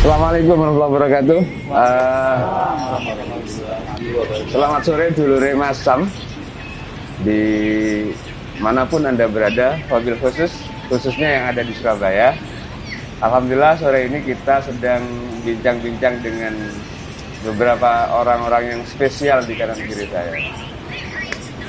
Assalamualaikum warahmatullahi wabarakatuh. Selamat sore dulure Mas Sam. Di manapun Anda berada, wabil khususnya yang ada di Surabaya. Alhamdulillah sore ini kita sedang bincang-bincang dengan beberapa orang-orang yang spesial di kanan kiri saya.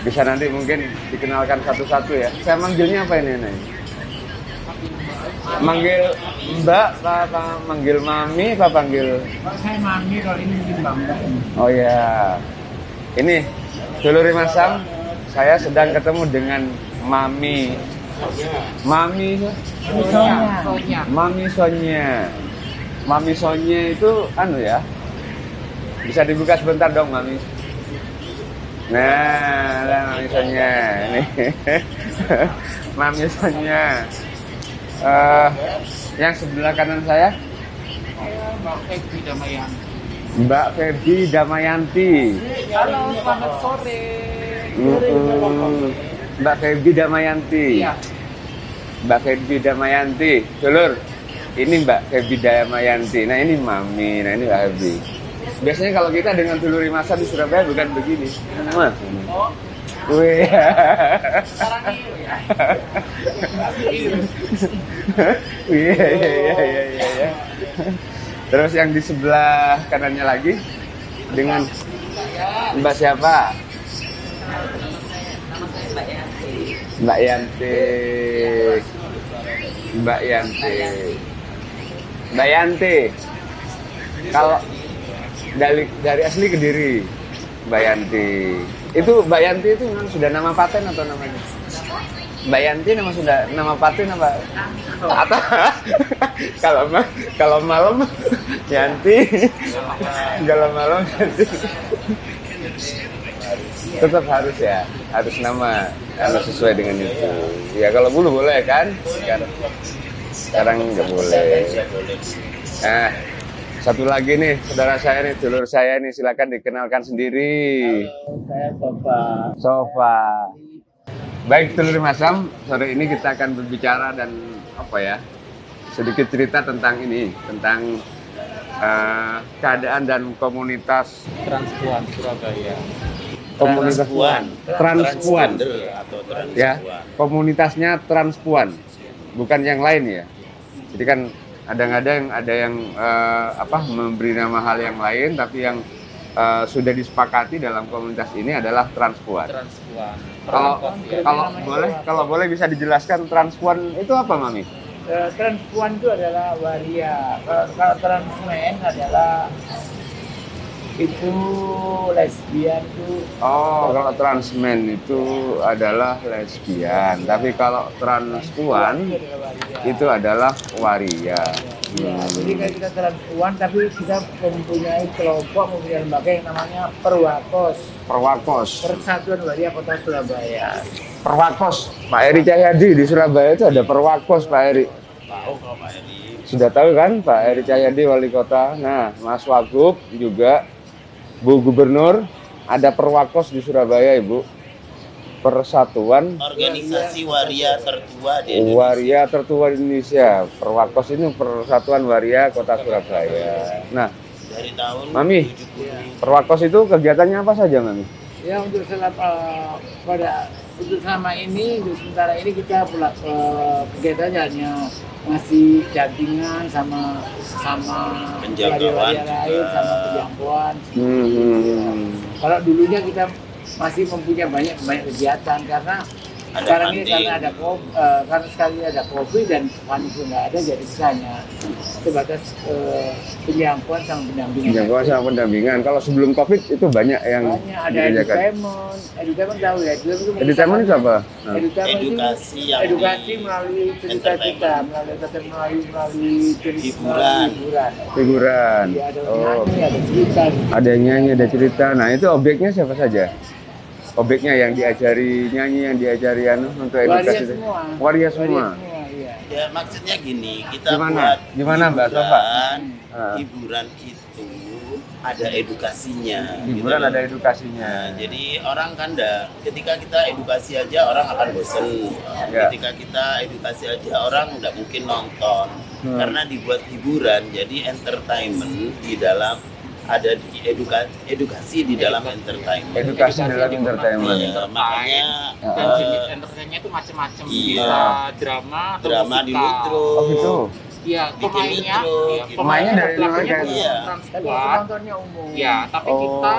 Bisa nanti mungkin dikenalkan satu-satu ya. Saya manggilnya apa ini, Nek? Manggil Mbak, apa manggil Mami, apa panggil? Saya Mami, kalau ini mungkin Mbak. Oh ya, ini dulur Mas Sam, saya sedang ketemu dengan Mami. Mami Sonya. Mami Sonya. Mami Sonya itu anu ya. Bisa dibuka sebentar dong, Mami. Nah, Mami Sonya ini. Mami Sonya. Yang sebelah kanan saya Mbak Feby Damayanti. Mbak Feby Damayanti. Halo, selamat sore. Mbak Feby Damayanti. Iya. Mbak Feby Damayanti. Dulur, ini Mbak Feby Damayanti. Nah ini Mami, nah ini Mbak Feby. Biasanya kalau kita dengan dulur masa di Surabaya bukan begini. Oh, Wih. sekarang ini ya. Iya. Terus yang di sebelah kanannya lagi dengan Mbak siapa? Mbak Yanti. Mbak Yanti. Mbak Yanti. Kalau dari asli Kediri, Mbak Yanti. Itu Mbak Yanti itu sudah nama paten atau namanya? Mbak Yanti nama paten apa? Atau kalau malam Yanti, kalau malam Yanti. Tetap harus ya, harus nama harus sesuai dengan itu. Ya kalau dulu boleh kan? Sekarang nggak boleh. Nah, satu lagi nih, saudara saya nih, dulur saya nih, silakan dikenalkan sendiri. Saya Sofa. Baik, dulur Mas Sam, sore ini kita akan berbicara dan apa ya, sedikit cerita tentang ini, tentang keadaan dan komunitas Transpuan Surabaya. Komunitas Transpuan. Atau Transpuan. Ya, komunitasnya Transpuan, bukan yang lain ya. Jadi kan kadang-kadang ada yang memberi nama hal yang lain, tapi yang sudah disepakati dalam komunitas ini adalah Transpuan. Transpuan. Kalau boleh bisa dijelaskan Transpuan itu apa, Mami? Transpuan itu adalah waria. Kalau transmen adalah itu lesbian itu. Oh, kalau transmen itu adalah lesbian, tapi kalau transpuan itu adalah waria. Ya, jadi kayak kita transpuan, tapi kita mempunyai kelompok, mempunyai lembaga yang namanya Perwakos. Perwakos. Persatuan Waria Kota Surabaya. Perwakos. Pak Eri Cahyadi di Surabaya itu ada Perwakos, Pak Eri. Tahu kalau Pak Eri. Sudah tahu kan Pak Eri Cahyadi wali kota. Nah, Mas Wagub juga, Bu Gubernur, ada Perwakos di Surabaya, Ibu. Persatuan Organisasi waria tertua di Indonesia. Waria tertua di Indonesia. Perwakos ini Persatuan Waria Kota Surabaya. Nah, Dari tahun Mami, 70. Perwakos itu kegiatannya apa saja, Mami? Ya untuk selama ini, untuk sementara ini kita kegiatannya hanya ngasih dampingan sama Penjangkauan waria lain, juga. sama penjangkauan. Kalau dulunya kita masih mempunyai banyak kegiatan karena Ada sekarang ini funding. karena sekali ada COVID dan funding itu nggak ada, jadi hanya sebatas penjangkauan sama pendampingan. Jangkauan sama pendampingan. Kalau sebelum COVID itu banyak yang Banyak ada dikerjakan. edutainment tahu ya? Edutainment itu apa? Nah. Edutainment itu Edukasi yang edukasi di melalui cerita kita, melalui Hiburan. Figuran. Iya, ada Oh, nyanyi, ada cerita. ada nyanyi, ada cerita. Nah, itu objeknya siapa saja? Objeknya yang diajari nyanyi, yang diajari untuk edukasi. Waria semua. Iya. Ya maksudnya gini, kita Gimana? buat Gimana, Mbak Sofa? hiburan, Ah. hiburan itu ada edukasinya. Hiburan gitu ada loh. edukasinya. Nah, jadi orang kan ketika kita edukasi aja orang akan bosen. Ya. Ketika kita edukasi aja orang nggak mungkin nonton. Karena dibuat hiburan, jadi entertainment di dalam ada di edukasi di dalam entertainment. Edukasi dalam entertainment. Iya, makanya Dan jenis entertainnya itu macam-macam, Iya. bisa drama, atau drama di musikal. Lutro. Oh gitu. Iya, Bikin pemainnya, intro, iya, gitu. Pemainnya dari pelakunya luar bukan Iya. trans Tapi squad. penontonnya umum. Ya, tapi Oh. kita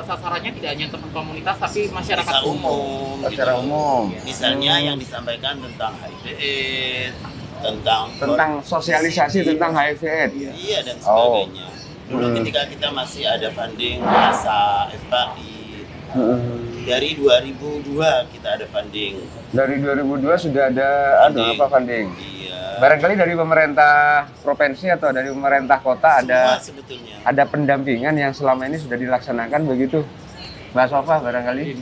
sasarannya tidak hanya teman komunitas, tapi masyarakat Bisa umum. umum. Secara gitu. umum. Misalnya yang disampaikan tentang HIV/AIDS, Tentang sosialisasi tentang HIV/AIDS. iya dan Oh. sebagainya. Dulu Hmm. ketika kita masih ada funding NASA, FKI, dari 2002 kita ada funding. Dari 2002 sudah ada funding. Iya. Barangkali dari pemerintah provinsi atau dari pemerintah kota Semua sebetulnya. ada pendampingan yang selama ini sudah dilaksanakan begitu, Mbak Sofa barangkali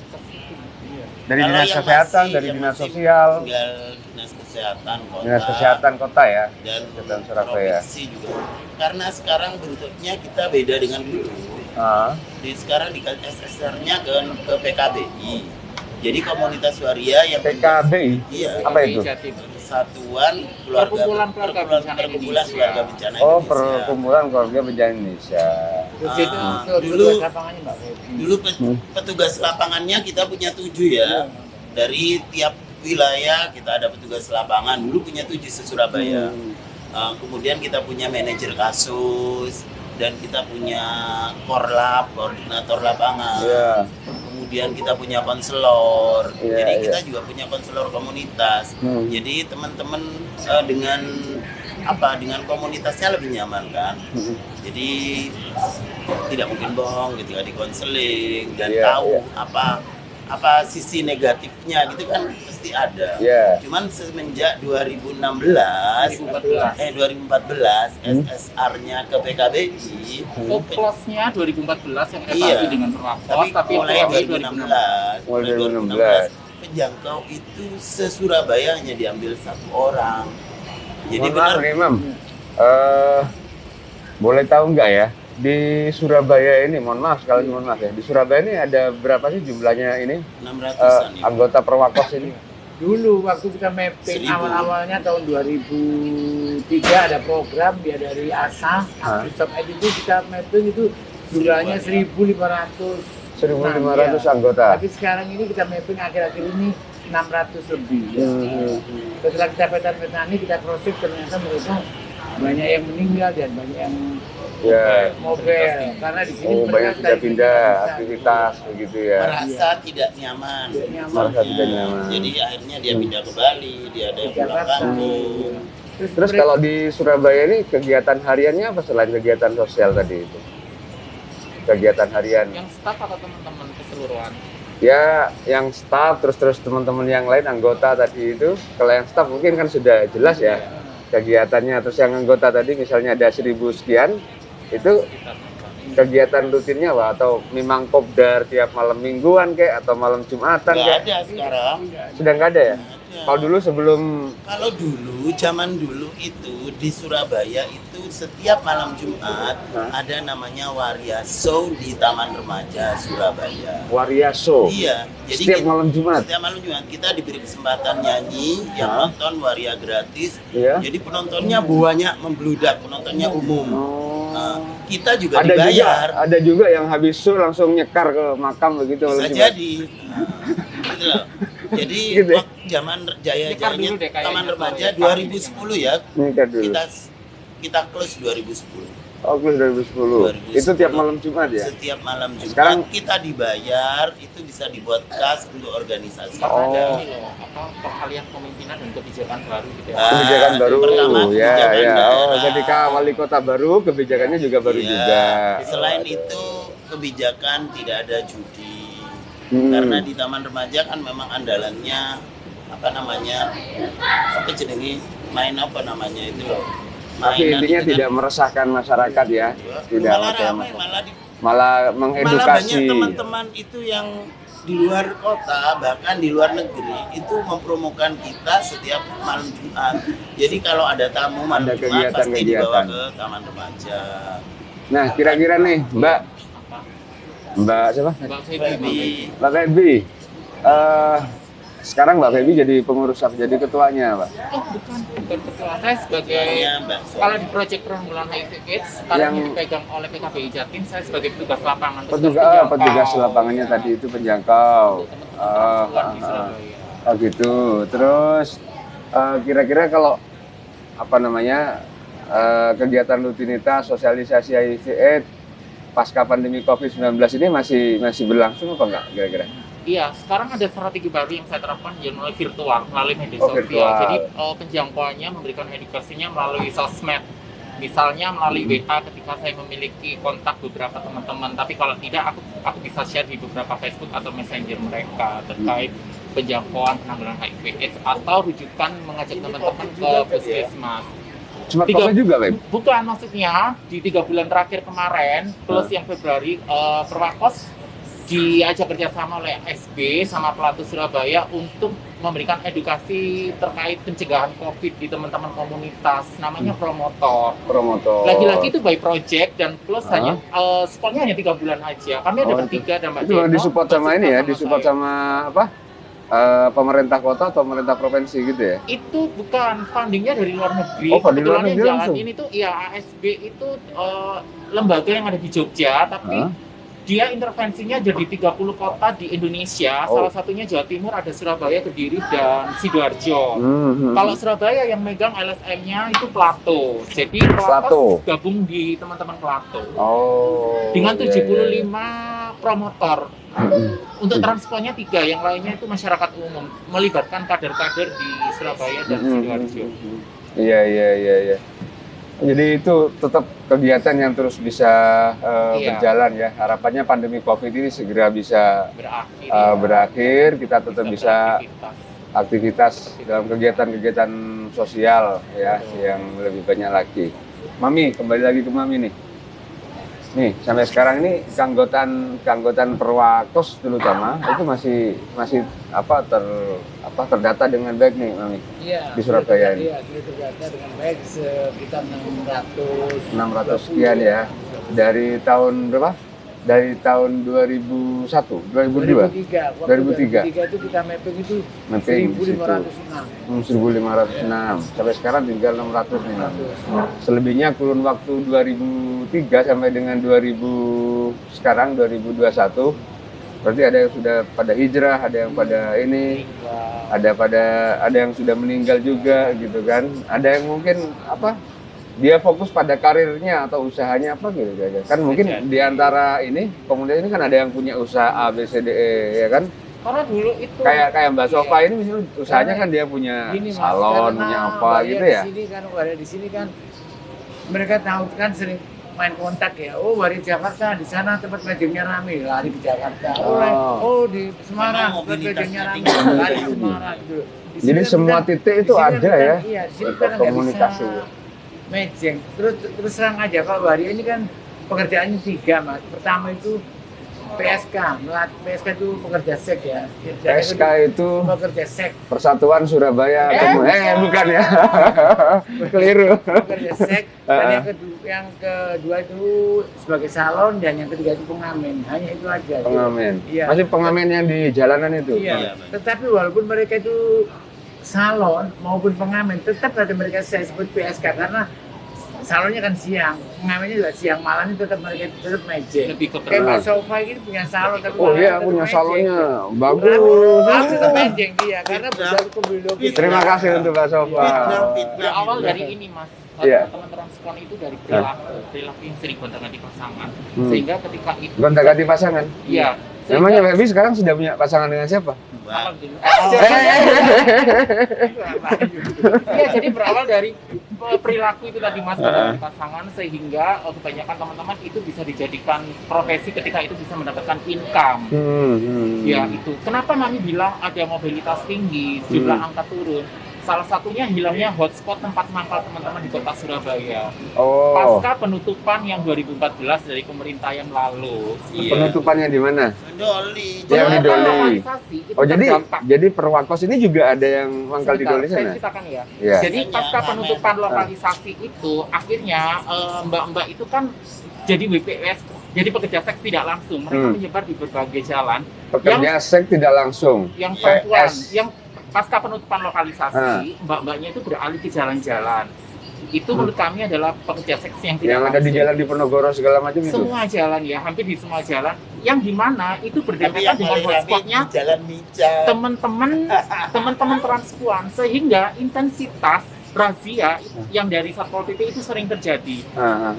dari Kalau dinas yang kesehatan, masih- dari yang dinas masih sosial, tinggal dinas kesehatan kota, dinas kesehatan kota ya, dan Kesehatan Surabaya. provinsi juga. Karena sekarang bentuknya kita beda dengan dulu. Ah, Sekarang di SSR-nya ke PKBI. Jadi komunitas waria yang PKBI, iya, apa itu? Jatim. Persatuan Keluarga Perkumpulan Keluarga Bencana Perkumpulan Indonesia. Keluarga Bencana Oh, Indonesia. Perkumpulan Keluarga Bencana Indonesia. Terus itu dulu- petugas lapangannya Mbak Febi. Dulu petugas lapangannya kita punya 7 ya. Dari tiap wilayah kita ada petugas lapangan. Dulu punya 7 se-Surabaya. Kemudian kita punya manajer kasus dan kita punya korlap, koordinator lapangan. Iya. Kemudian kita punya konselor. Iya, Jadi iya. kita juga punya konselor komunitas. Jadi teman-teman dengan dengan komunitasnya lebih nyaman kan. Jadi tidak mungkin bohong ketika di konseling dan Iya, tahu iya. apa sisi negatifnya gitu kan pasti ada. Iya. Cuman semenjak 2014 SSR-nya ke PKBI Plusnya 2014 yang Iya. evaluasi dengan perwakos, tapi tapi mulai kurangnya 2016 Mulai 2016. penjangkau itu se-Surabaya hanya diambil 1 orang. Jadi Mohon maaf benar nih, Mam. Boleh tahu nggak ya, di Surabaya ini, mohon maaf sekali lagi mohon maaf ya, di Surabaya ini ada berapa sih jumlahnya ini 600-an ya. anggota Perwakos ini? Dulu waktu kita mapping 1000. awal-awalnya tahun 2003 ada program dia dari ASA, Hah? Stop Aid itu kita mapping itu jumlahnya 1.500. 1.500 Nah, anggota. Tapi sekarang ini kita mapping akhir-akhir ini 600 lebih. Ya. Setelah kita petani kita cross check ternyata mereka banyak yang meninggal dan banyak yang Ya, mobil karena di sini oh, banyak mereka pindah-pindah tidak bisa. aktivitas begitu ya. merasa tidak nyaman. Tidak nyaman. Merasa tidak nyaman. Jadi akhirnya dia pindah ke Bali, dia ada yang Di pulang Jakarta. kampung. Terus mereka- kalau di Surabaya ini kegiatan hariannya apa selain kegiatan sosial tadi itu? Kegiatan harian. yang staff atau teman-teman keseluruhan. Ya, yang staff terus teman-teman yang lain anggota tadi itu. Kalau yang staff mungkin kan sudah jelas ya kegiatannya. Terus yang anggota tadi misalnya ada 1.000 sekian, itu kegiatan rutinnya apa? Atau memang kopdar tiap malam mingguan kayak atau malam Jumatan Nggak kayak? ada sekarang. Sudah nggak ada ya? Nggak ada. Kalau dulu sebelum Kalau dulu, zaman dulu itu di Surabaya itu setiap malam Jumat ada namanya Waria Show di Taman Remaja Surabaya. Waria Show, Iya, jadi setiap malam Jumat. setiap malam Jumat kita diberi kesempatan nyanyi, yang nonton waria gratis. Iya. Jadi penontonnya banyak membludak, penontonnya umum. Nah, kita juga Ada juga, dibayar. ada juga yang habis show langsung nyekar ke makam begitu. Bisa malam Jumat. jadi. Gitu loh. Jadi Gitu ya? waktu zaman Nyekar jaya-jayanya dulu deh kayaknya, Taman Remaja soalnya. 2010 ya. Nyekar dulu. Kita close 2010. Oh, close 2010. 2010. Itu tiap malam Jumat ya? Setiap malam Jumat Sekarang- kita dibayar, itu bisa dibuat kas untuk organisasi. Oh. Ada ini loh, peralihan kepemimpinan dan kebijakan baru gitu ya. Ah, Kebijakan baru, pertama ya, kebijakan ya. Oh, daerah. ketika wali kota baru, kebijakannya juga baru Iya. juga. Selain Oh, ada. itu kebijakan tidak ada judi. Hmm. Karena di Taman Remaja kan memang andalannya apa jenenge main apa namanya itu loh. Tapi Mainan intinya itu kan- tidak meresahkan masyarakat ya, tidak malah macam- ramai, malah malah banyak mengedukasi. teman-teman itu yang di luar kota bahkan di luar negeri itu mempromokan kita setiap malam Jumat. Jadi kalau ada tamu malam Ada Jumat pasti dibawa kegiatan-kegiatan. ke Taman Remaja. Nah, kira-kira nih, Mbak siapa? Mbak Feby. Mbak Feby. Sekarang Mbak Feby jadi pengurus apa? Jadi ketuanya, Pak? Oh, bukan ketua. Saya sebagai kalau di Project Penanggulangan HIV AIDS sekarang yang dipegang oleh PKBI Jatim, saya sebagai petugas lapangan. Petugas lapangannya tadi itu penjangkau. Oh gitu. Terus kira-kira kalau apa namanya kegiatan rutinitas sosialisasi HIV AIDS pasca pandemi COVID-19 ini masih berlangsung apa enggak kira-kira? Iya, sekarang ada strategi baru yang saya terapkan yang melalui virtual, melalui media sosial. Virtual. Jadi penjangkauannya memberikan edukasinya melalui sosmed. Misalnya melalui WA ketika saya memiliki kontak beberapa teman-teman, tapi kalau tidak aku bisa share di beberapa Facebook atau Messenger mereka terkait penjangkauan penanggulangan HIV/AIDS atau rujukan mengajak teman-teman ke puskesmas. Cuma COVID juga, Beb? Bukan, maksudnya di 3 bulan terakhir kemarin plus yang Februari Perwakos diajak kerjasama oleh SB sama Pelatu Surabaya untuk memberikan edukasi terkait pencegahan COVID di teman-teman komunitas, namanya promotor. Lagi-lagi itu by project dan plus hanya spotnya hanya 3 bulan aja. Kami ada bertiga dan Mbak Itu disupport sama ini ya, disupport sama apa? Pemerintah kota atau pemerintah provinsi gitu ya? Itu bukan, fundingnya dari luar negeri. Oh, funding luar negeri jalan langsung? ini tuh ya ASB itu lembaga yang ada di Jogja, tapi dia intervensinya jadi 30 kota di Indonesia, salah satunya Jawa Timur, ada Surabaya, Kediri, dan Sidoarjo. Kalau Surabaya yang megang LSM-nya itu Plato, jadi Plato gabung di teman-teman Plato. Dengan 75 promotor. Untuk transportnya 3, yang lainnya itu masyarakat umum, melibatkan kader-kader di Surabaya dan Sidoarjo. Iya. Jadi itu tetap kegiatan yang terus bisa berjalan ya. Harapannya pandemi COVID ini segera bisa berakhir. Kita tetap bisa aktivitas dalam kegiatan-kegiatan sosial ya yang lebih banyak lagi. Mami, kembali lagi ke Mami nih. Nih, sampai sekarang ini keanggotaan Perwakos terutama itu masih terdata dengan baik nih, Mami. Iya, di Surabaya ini. Iya, terdata dengan baik sekitar 600 sekian ya. Dari tahun berapa? Dari tahun 2001, 2002. 2003 itu kita mapping itu 1506. Sampai sekarang tinggal 600 nih. Selebihnya kurun waktu 2003 sampai dengan 2021. Berarti ada yang sudah pada hijrah, ada yang pada ini, ada yang sudah meninggal juga gitu kan. Ada yang mungkin dia fokus pada karirnya atau usahanya apa gitu aja. Kan mungkin di antara ini komunitas ini kan ada yang punya usaha A B C D E ya kan. Karena dulu itu kayak Mbak Sofa ini misalnya usahanya kan dia punya salon, punya apa gitu ya. Di sini kan mereka tahu kan sering main kontak ya. Oh, di Jakarta di sana tempat weddingnya rame, lari ke Jakarta. Di Semarang tempat weddingnya rame, lari ke Semarang gitu. Jadi semua titik itu ada ya. Iya, di sini kan komunikasi. Matching. Terus terang aja kalau hari ini kan pekerjaannya 3, Mas. Pertama itu PSK itu pekerja seks ya. PSK itu pekerja seks. Persatuan Surabaya bukan ya. Keliru. Pekerja seks. Dan yang kedua itu sebagai salon dan yang ketiga itu pengamen. Hanya itu aja. Pengamen. Iya. Masih pengamen yang di jalanan itu. Iya. Tetapi walaupun mereka itu salon maupun pengamen, tetap ada mereka saya sebut PSK karena salonnya kan siang, pengamennya juga siang, malam itu tetap mereka tetap magic. Kayak Mbak Sofa ini punya salon tapi punya salonnya bagus. Tetap magic dia karena bersatu komunitas. Terima kasih untuk Mbak Sofa. Berawal dari ini, Mas. Teman-teman transpon itu dari perilaku yang sering gonta-ganti pasangan, sehingga ketika itu gonta-ganti pasangan. Iya. Memangnya Feby sekarang sudah punya pasangan dengan siapa? Iya, jadi berawal dari perilaku itu tadi Mas, pasangan sehingga kebanyakan teman-teman itu bisa dijadikan profesi ketika itu bisa mendapatkan income. Ya itu. Kenapa Mami bilang ada mobilitas tinggi, jumlah angka turun? Salah satunya hilangnya hotspot tempat mangkal teman-teman di kota Surabaya. Pasca penutupan yang 2014 dari pemerintah yang lalu. Penutupannya di mana? Doli. Yang di Doli. Jadi Perwakos ini juga ada yang mangkal di Doli sana? Saya ceritakan ya. Jadi pasca penutupan lokalisasi itu, akhirnya mbak-mbak itu kan jadi WPS, jadi pekerja seks tidak langsung. Mereka menyebar di berbagai jalan. Pekerja seks tidak langsung. Yang perempuan, yang pasca penutupan lokalisasi, mbak-mbaknya itu beralih ke jalan-jalan. Itu menurut kami adalah pekerja seks yang tidak ada di jalan di Penogoro segala macam itu. Semua jalan ya, hampir di semua jalan. Yang dimana itu berdekatan dengan hotspotnya Jalan Mica. teman-teman transpuan, sehingga intensitas razia yang dari Satpol PP itu sering terjadi.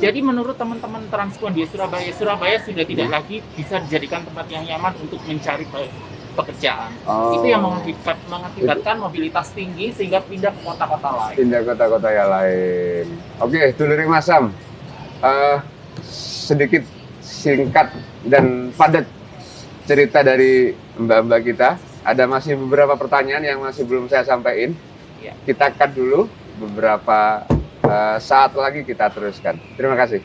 Jadi menurut teman-teman transpuan di Surabaya sudah tidak lagi bisa dijadikan tempat yang nyaman untuk mencari pekerjaan. Itu yang mengakibatkan mobilitas tinggi sehingga pindah ke kota-kota lain. Pindah kota-kota yang lain. Oke, Dulure Masam, sedikit singkat dan padat cerita dari mbak-mbak kita. Ada masih beberapa pertanyaan yang masih belum saya sampaikan. Kita cut dulu, beberapa saat lagi kita teruskan. Terima kasih.